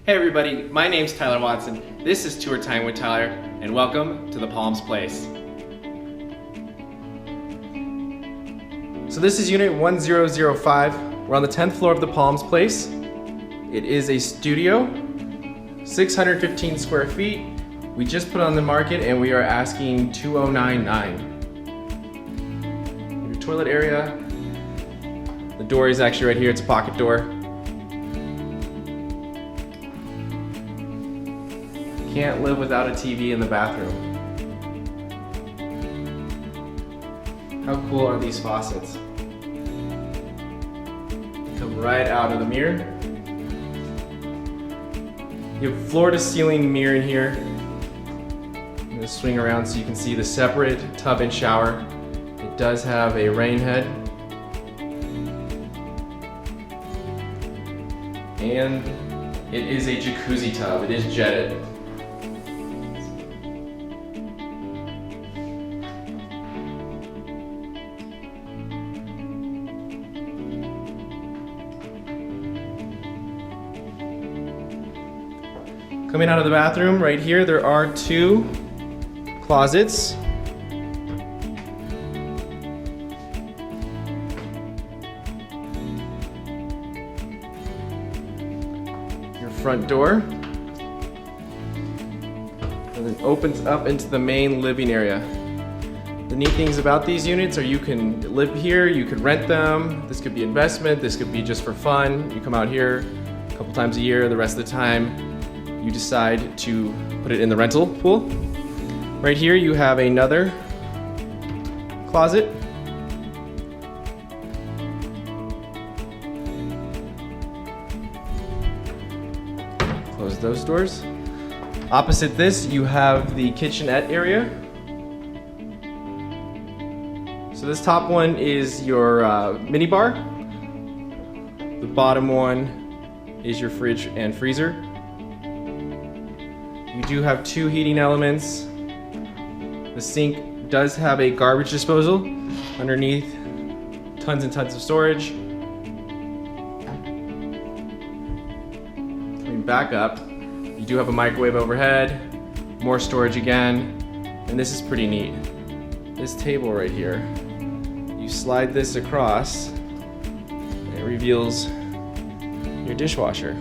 Hey everybody, my name's Tyler Watson. This is Tour Time with Tyler, and welcome to the Palms Place. So this is unit 1005. We're on the 10th floor of the Palms Place. It is a studio, 615 square feet. We just put it on the market and we are asking $2,099. Your toilet area. The door is actually right here, it's a pocket door. Can't live without a TV in the bathroom. How cool are these faucets? Come right out of the mirror. You have floor to ceiling mirror in here. I'm gonna swing around so you can see the separate tub and shower. It does have a rain head. And it is a jacuzzi tub, it is jetted. Coming out of the bathroom, right here, there are two closets. Your front door. And then opens up into the main living area. The neat things about these units are you can live here, you could rent them. This could be investment, this could be just for fun. You come out here a couple times a year, the rest of the time you decide to put it in the rental pool. Right here you have another closet. Close those doors. Opposite this you have the kitchenette area. So this top one is your mini bar. The bottom one is your fridge and freezer. You do have two heating elements. The sink does have a garbage disposal underneath, tons and tons of storage. Coming back up, you do have a microwave overhead, more storage again, and this is pretty neat. This table right here, you slide this across, and it reveals your dishwasher.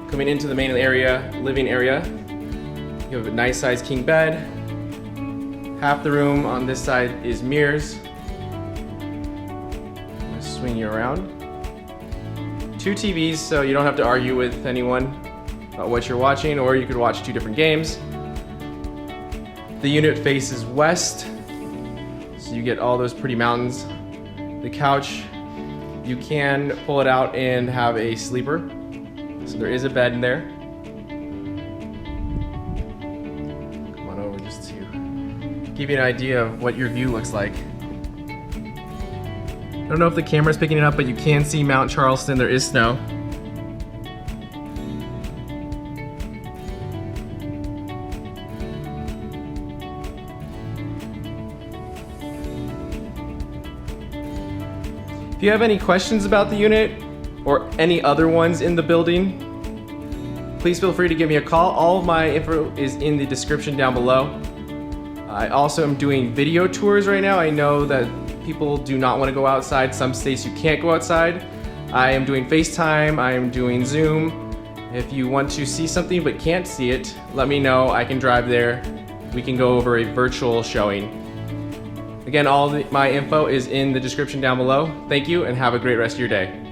Coming into the main area, living area, you have a nice sized king bed. Half the room on this side is mirrors. I'm gonna swing you around. Two TVs, so you don't have to argue with anyone about what you're watching, or you could watch two different games. The unit faces west, so you get all those pretty mountains. The couch, you can pull it out and have a sleeper. So there is a bed in there. Come on over just to give you an idea of what your view looks like. I don't know if the camera's picking it up, but you can see Mount Charleston. There is snow. If you have any questions about the unit, or any other ones in the building, please feel free to give me a call. All of my info is in the description down below. I also am doing video tours right now. I know that people do not want to go outside. Some states you can't go outside. I am doing FaceTime, I am doing Zoom. If you want to see something but can't see it, let me know. I can drive there. We can go over a virtual showing. Again, all my info is in the description down below. Thank you and have a great rest of your day.